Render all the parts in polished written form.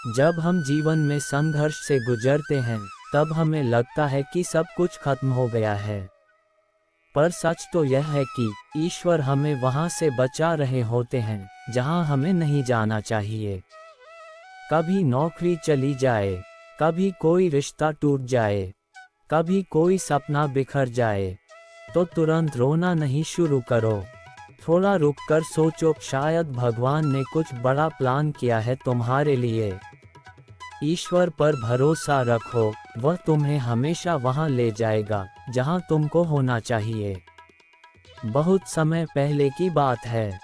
जब हम जीवन में संघर्ष से गुजरते हैं, तब हमें लगता है कि सब कुछ खत्म हो गया है। पर सच तो यह है कि ईश्वर हमें वहां से बचा रहे होते हैं, जहां हमें नहीं जाना चाहिए। कभी नौकरी चली जाए, कभी कोई रिश्ता टूट जाए, कभी कोई सपना बिखर जाए, तो तुरंत रोना नहीं शुरू करो। थोड़ा रुककर सोचो, शायद भगवान ने कुछ बड़ा प्लान किया है तुम्हारे लिए। ईश्वर पर भरोसा रखो, वह तुम्हें हमेशा वहां ले जाएगा जहां तुमको होना चाहिए। बहुत समय पहले की बात है।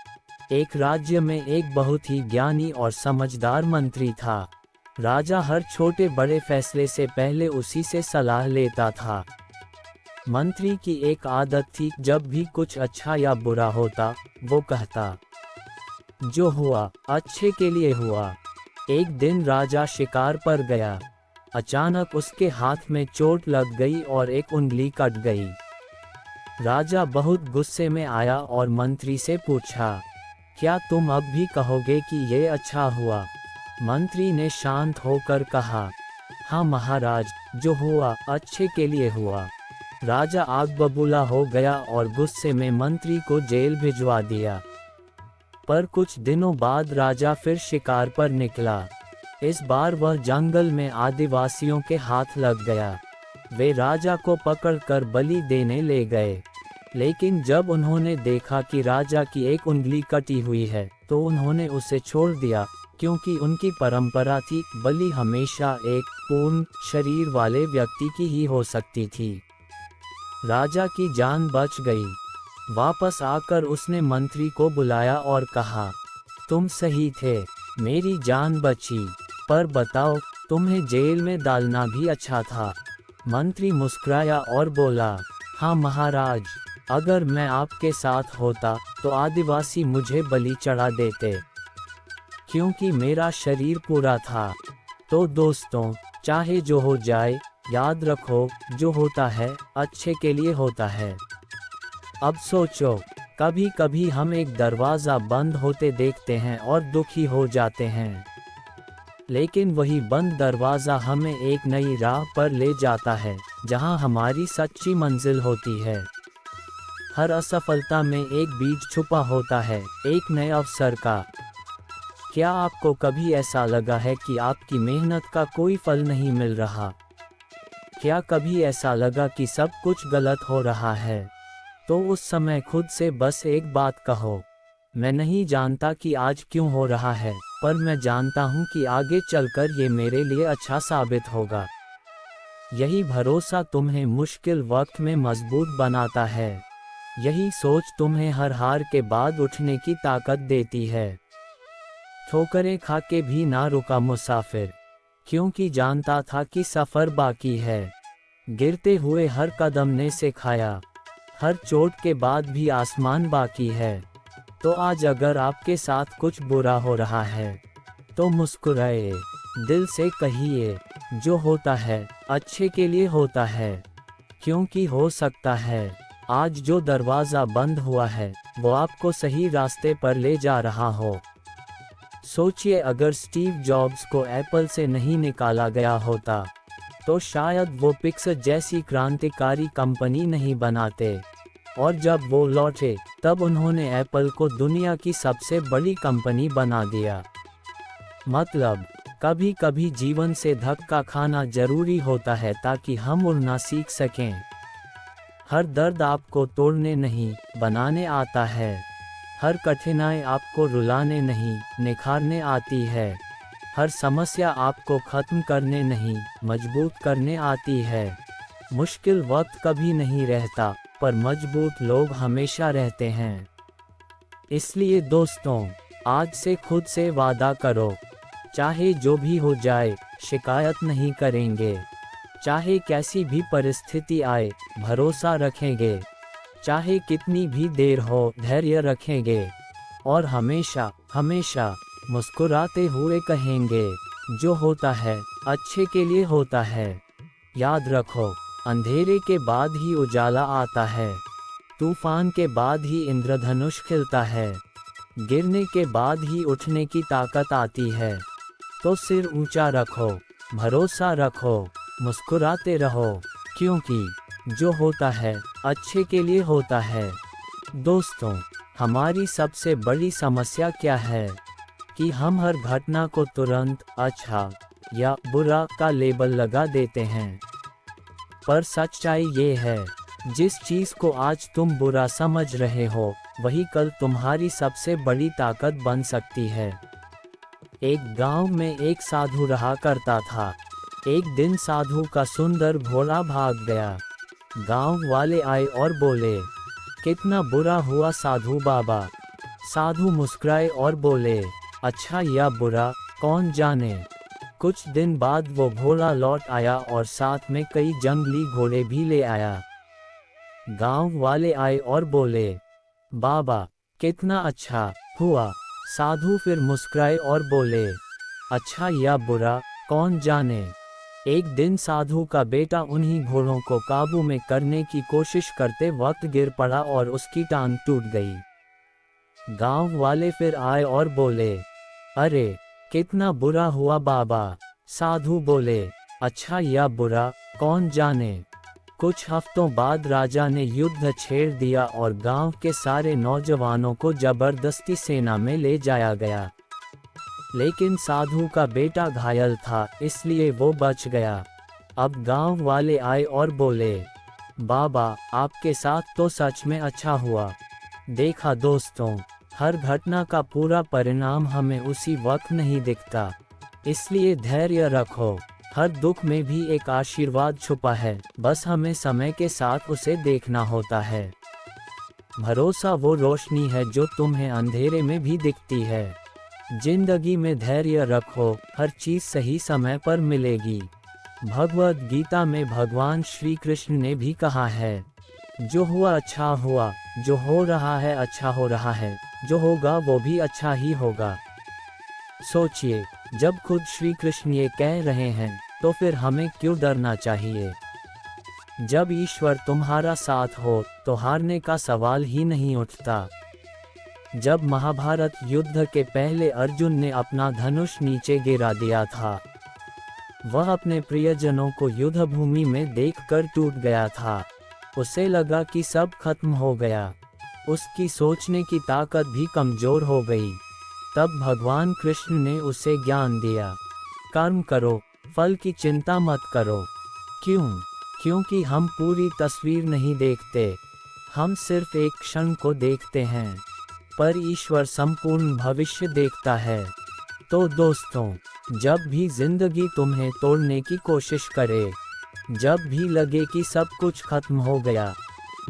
एक राज्य में एक बहुत ही ज्ञानी और समझदार मंत्री था। राजा हर छोटे बड़े फैसले से पहले उसी से सलाह लेता था। मंत्री की एक आदत थी, जब भी कुछ अच्छा या बुरा होता, वो कहता, जो हुआ अच्छे के लिए हुआ। एक दिन राजा शिकार पर गया। अचानक उसके हाथ में चोट लग गई और एक उंगली कट गई। राजा बहुत गुस्से में आया और मंत्री से पूछा, क्या तुम अब भी कहोगे कि ये अच्छा हुआ? मंत्री ने शांत होकर कहा, हाँ महाराज, जो हुआ अच्छे के लिए हुआ। राजा आग बबूला हो गया और गुस्से में मंत्री को जेल भिजवा दिया। पर कुछ दिनों बाद राजा फिर शिकार पर निकला। इस बार वह जंगल में आदिवासियों के हाथ लग गया। वे राजा को पकड़कर बलि देने ले गए। लेकिन जब उन्होंने देखा कि राजा की एक उंगली कटी हुई है, तो उन्होंने उसे छोड़ दिया, क्योंकि उनकी परंपरा थी, बलि हमेशा एक पूर्ण शरीर वाले व्यक्ति की ही हो सकती थी। राजा की जान बच गई। वापस आकर उसने मंत्री को बुलाया और कहा, तुम सही थे, मेरी जान बची, पर बताओ, तुम्हें जेल में डालना भी अच्छा था? मंत्री मुस्कुराया और बोला, हाँ महाराज, अगर मैं आपके साथ होता तो आदिवासी मुझे बलि चढ़ा देते, क्योंकि मेरा शरीर पूरा था। तो दोस्तों, चाहे जो हो जाए, याद रखो, जो होता है अच्छे के लिए होता है। अब सोचो, कभी कभी हम एक दरवाज़ा बंद होते देखते हैं और दुखी हो जाते हैं, लेकिन वही बंद दरवाज़ा हमें एक नई राह पर ले जाता है, जहां हमारी सच्ची मंजिल होती है। हर असफलता में एक बीज छुपा होता है, एक नए अवसर का। क्या आपको कभी ऐसा लगा है कि आपकी मेहनत का कोई फल नहीं मिल रहा? क्या कभी ऐसा लगा कि सब कुछ गलत हो रहा है? तो उस समय खुद से बस एक बात कहो, मैं नहीं जानता कि आज क्यों हो रहा है, पर मैं जानता हूँ कि आगे चलकर ये मेरे लिए अच्छा साबित होगा। यही भरोसा तुम्हें मुश्किल वक्त में मजबूत बनाता है। यही सोच तुम्हें हर हार के बाद उठने की ताकत देती है। ठोकरें खा के भी ना रुका मुसाफिर, क्योंकि जानता था कि सफ़र बाकी है। गिरते हुए हर कदम ने सिखाया, हर चोट के बाद भी आसमान बाकी है। तो आज अगर आपके साथ कुछ बुरा हो रहा है, तो मुस्कुराए, दिल से कहिए, जो होता है अच्छे के लिए होता है, क्योंकि हो सकता है आज जो दरवाज़ा बंद हुआ है, वो आपको सही रास्ते पर ले जा रहा हो। सोचिए, अगर स्टीव जॉब्स को एप्पल से नहीं निकाला गया होता, तो शायद वो पिक्सर जैसी क्रांतिकारी कंपनी नहीं बनाते। और जब वो लौटे, तब उन्होंने एप्पल को दुनिया की सबसे बड़ी कंपनी बना दिया। मतलब, कभी कभी जीवन से धक्का खाना जरूरी होता है, ताकि हम उड़ना सीख सकें। हर दर्द आपको तोड़ने नहीं, बनाने आता है। हर कठिनाई आपको रुलाने नहीं, निखारने आती है। हर समस्या आपको खत्म करने नहीं, मजबूत करने आती है। मुश्किल वक्त कभी नहीं रहता, पर मजबूत लोग हमेशा रहते हैं। इसलिए दोस्तों, आज से खुद से वादा करो, चाहे जो भी हो जाए, शिकायत नहीं करेंगे। चाहे कैसी भी परिस्थिति आए, भरोसा रखेंगे। चाहे कितनी भी देर हो, धैर्य रखेंगे। और हमेशा हमेशा मुस्कुराते हुए कहेंगे, जो होता है अच्छे के लिए होता है। याद रखो, अंधेरे के बाद ही उजाला आता है। तूफान के बाद ही इंद्रधनुष खिलता है। गिरने के बाद ही उठने की ताकत आती है। तो सिर ऊंचा रखो, भरोसा रखो, मुस्कुराते रहो, क्योंकि जो होता है अच्छे के लिए होता है। दोस्तों, हमारी सबसे बड़ी समस्या क्या है कि हम हर घटना को तुरंत अच्छा या बुरा का लेबल लगा देते हैं। पर सच्चाई ये है, जिस चीज़ को आज तुम बुरा समझ रहे हो, वही कल तुम्हारी सबसे बड़ी ताकत बन सकती है। एक गांव में एक साधु रहा करता था। एक दिन साधु का सुंदर घोड़ा भाग गया। गांव वाले आए और बोले, कितना बुरा हुआ साधु बाबा। साधु मुस्कुराए और बोले, अच्छा या बुरा कौन जाने। कुछ दिन बाद वो घोड़ा लौट आया और साथ में कई जंगली घोड़े भी ले आया। गांव वाले आए और बोले, बाबा कितना अच्छा हुआ। साधु फिर मुस्कुराए और बोले, अच्छा या बुरा कौन जाने। एक दिन साधु का बेटा उन्हीं घोड़ों को काबू में करने की कोशिश करते वक्त गिर पड़ा और उसकी टांग टूट गई। गांव वाले फिर आए और बोले, अरे कितना बुरा हुआ बाबा। साधु बोले, अच्छा या बुरा कौन जाने। कुछ हफ्तों बाद राजा ने युद्ध छेड़ दिया और गांव के सारे नौजवानों को जबरदस्ती सेना में ले जाया गया। लेकिन साधु का बेटा घायल था, इसलिए वो बच गया। अब गांव वाले आए और बोले, बाबा आपके साथ तो सच में अच्छा हुआ। देखा दोस्तों, हर घटना का पूरा परिणाम हमें उसी वक्त नहीं दिखता, इसलिए धैर्य रखो। हर दुख में भी एक आशीर्वाद छुपा है, बस हमें समय के साथ उसे देखना होता है। भरोसा वो रोशनी है जो तुम्हें अंधेरे में भी दिखती है। जिंदगी में धैर्य रखो, हर चीज सही समय पर मिलेगी। भगवद गीता में भगवान श्री कृष्ण ने भी कहा है, जो हुआ अच्छा हुआ, जो हो रहा है अच्छा हो रहा है, जो होगा वो भी अच्छा ही होगा। सोचिए, जब खुद श्री कृष्ण ये कह रहे हैं, तो फिर हमें क्यों डरना चाहिए। जब ईश्वर तुम्हारा साथ हो, तो हारने का सवाल ही नहीं उठता। जब महाभारत युद्ध के पहले अर्जुन ने अपना धनुष नीचे गिरा दिया था, वह अपने प्रियजनों को युद्ध भूमि में देखकर टूट गया था। उसे लगा कि सब खत्म हो गया। उसकी सोचने की ताकत भी कमजोर हो गई। तब भगवान कृष्ण ने उसे ज्ञान दिया, कर्म करो, फल की चिंता मत करो। क्यों? क्योंकि हम पूरी तस्वीर नहीं देखते, हम सिर्फ एक क्षण को देखते हैं, पर ईश्वर संपूर्ण भविष्य देखता है। तो दोस्तों, जब भी जिंदगी तुम्हें तोड़ने की कोशिश करे, जब भी लगे कि सब कुछ खत्म हो गया,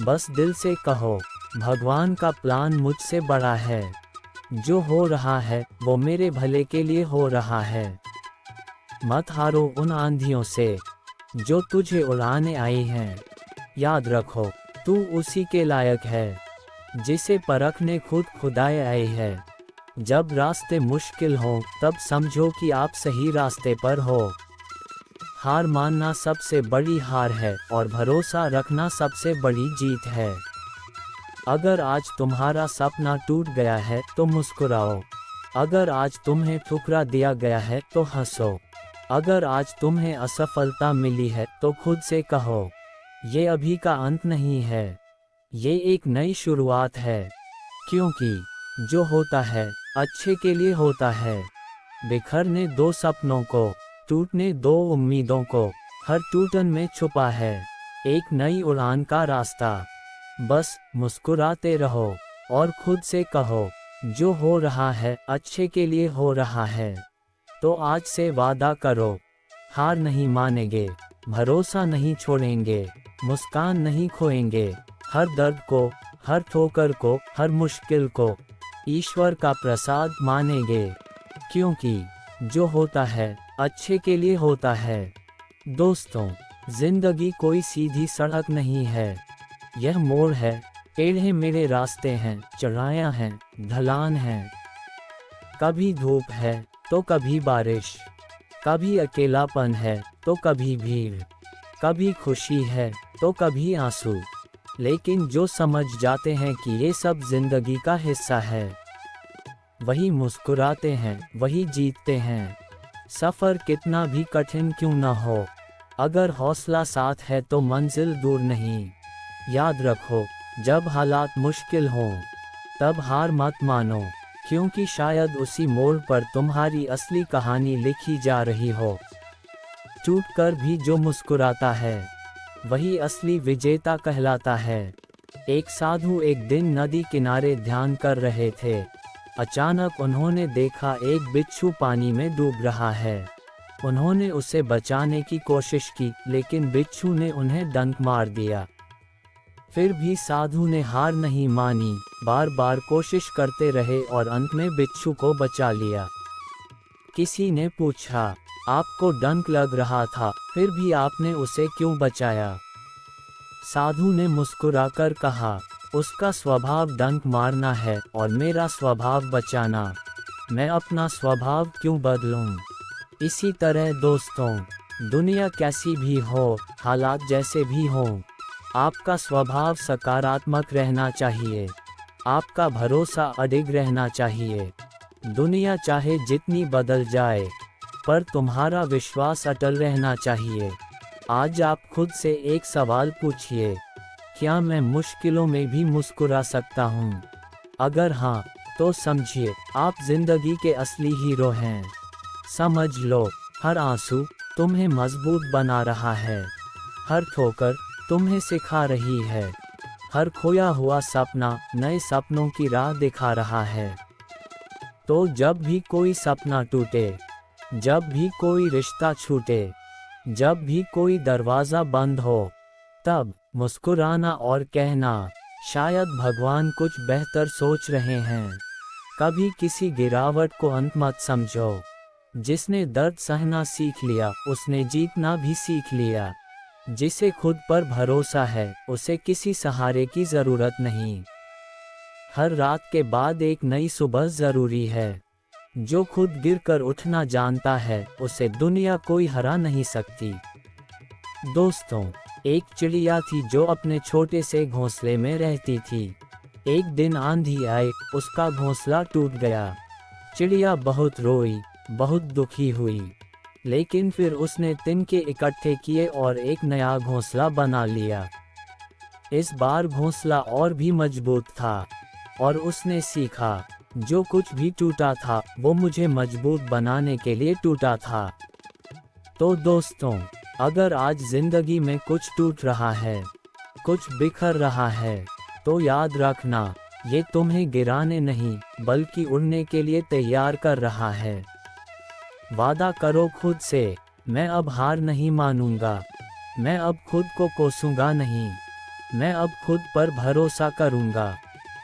बस दिल से कहो, भगवान का प्लान मुझसे बड़ा है। जो हो रहा है वो मेरे भले के लिए हो रहा है। मत हारो उन आंधियों से जो तुझे उड़ाने आई हैं। याद रखो, तू उसी के लायक है जिसे परखने खुद खुदाई आई है। जब रास्ते मुश्किल हों, तब समझो कि आप सही रास्ते पर हो। हार मानना सबसे बड़ी हार है और भरोसा रखना सबसे बड़ी जीत है। अगर आज तुम्हारा सपना टूट गया है तो मुस्कुराओ। अगर आज तुम्हें ठुकरा दिया गया है तो हंसो। अगर आज तुम्हें असफलता मिली है तो खुद से कहो, ये अभी का अंत नहीं है, ये एक नई शुरुआत है। क्योंकि जो होता है अच्छे के लिए होता है। बिखरने दो सपनों को, टूटने दो उम्मीदों को, हर टूटन में छुपा है एक नई उड़ान का रास्ता। बस मुस्कुराते रहो और खुद से कहो, जो हो रहा है अच्छे के लिए हो रहा है। तो आज से वादा करो, हार नहीं मानेंगे, भरोसा नहीं छोड़ेंगे, मुस्कान नहीं खोएंगे। हर दर्द को, हर ठोकर को, हर मुश्किल को ईश्वर का प्रसाद मानेंगे। क्योंकि जो होता है अच्छे के लिए होता है। दोस्तों, जिंदगी कोई सीधी सड़क नहीं है, यह मोड़ है, टेढ़े मेढ़े रास्ते हैं, चढ़ाइयाँ हैं, ढलान हैं। कभी धूप है तो कभी बारिश, कभी अकेलापन है तो कभी भीड़, कभी खुशी है तो कभी आंसू। लेकिन जो समझ जाते हैं कि ये सब जिंदगी का हिस्सा है, वही मुस्कुराते हैं, वही जीतते हैं। सफ़र कितना भी कठिन क्यों न हो, अगर हौसला साथ है तो मंजिल दूर नहीं। याद रखो, जब हालात मुश्किल हों तब हार मत मानो, क्योंकि शायद उसी मोड़ पर तुम्हारी असली कहानी लिखी जा रही हो। टूट कर भी जो मुस्कुराता है वही असली विजेता कहलाता है। एक साधु एक दिन नदी किनारे ध्यान कर रहे थे। अचानक उन्होंने देखा एक बिच्छू पानी में डूब रहा है। उन्होंने उसे बचाने की कोशिश की, लेकिन बिच्छू ने उन्हें डंक मार दिया। फिर भी साधु ने हार नहीं मानी, बार बार कोशिश करते रहे और अंत में बिच्छू को बचा लिया। किसी ने पूछा, आपको डंक लग रहा था, फिर भी आपने उसे क्यों बचाया? साधु ने मुस्कुराकर कहा, उसका स्वभाव डंक मारना है और मेरा स्वभाव बचाना। मैं अपना स्वभाव क्यों बदलूं? इसी तरह दोस्तों, दुनिया कैसी भी हो, हालात जैसे भी हों, आपका स्वभाव सकारात्मक रहना चाहिए। आपका भरोसा अडिग रहना चाहिए। दुनिया चाहे जितनी बदल जाए, पर तुम्हारा विश्वास अटल रहना चाहिए। आज आप खुद से एक सवाल पूछिए, क्या मैं मुश्किलों में भी मुस्कुरा सकता हूँ? अगर हाँ, तो समझिए आप जिंदगी के असली हीरो हैं। समझ लो, हर आंसू तुम्हें मजबूत बना रहा है। हर ठोकर तुम्हें सिखा रही है। हर खोया हुआ सपना नए सपनों की राह दिखा रहा है। तो जब भी कोई सपना टूटे, जब भी कोई रिश्ता छूटे, जब भी कोई दरवाज़ा बंद हो, तब मुस्कुराना और कहना, शायद भगवान कुछ बेहतर सोच रहे हैं। कभी किसी गिरावट को अंत मत समझो। जिसने दर्द सहना सीख लिया, उसने जीतना भी सीख लिया। जिसे खुद पर भरोसा है, उसे किसी सहारे की ज़रूरत नहीं। हर रात के बाद एक नई सुबह ज़रूरी है। जो खुद गिरकर उठना जानता है, उसे दुनिया कोई हरा नहीं सकती। दोस्तों, एक चिड़िया थी जो अपने छोटे से घोंसले में रहती थी। एक दिन आंधी आई, उसका घोंसला टूट गया। चिड़िया बहुत रोई, बहुत दुखी हुई, लेकिन फिर उसने तिनके इकट्ठे किए और एक नया घोंसला बना लिया। इस बार घोंसला और भी मजबूत था और उसने सीखा, जो कुछ भी टूटा था वो मुझे मजबूत बनाने के लिए टूटा था। तो दोस्तों, अगर आज जिंदगी में कुछ टूट रहा है, कुछ बिखर रहा है, तो याद रखना, ये तुम्हें गिराने नहीं बल्कि उड़ने के लिए तैयार कर रहा है। वादा करो खुद से, मैं अब हार नहीं मानूंगा। मैं अब खुद को कोसूंगा नहीं। मैं अब खुद पर भरोसा करूंगा।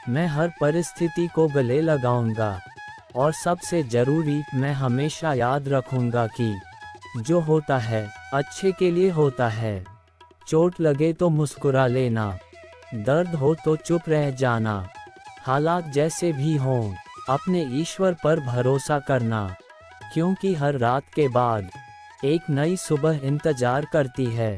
मैं हर परिस्थिति को गले लगाऊंगा। और सबसे ज़रूरी, मैं हमेशा याद रखूंगा कि जो होता है अच्छे के लिए होता है। चोट लगे तो मुस्कुरा लेना, दर्द हो तो चुप रह जाना। हालात जैसे भी हों, अपने ईश्वर पर भरोसा करना, क्योंकि हर रात के बाद एक नई सुबह इंतजार करती है।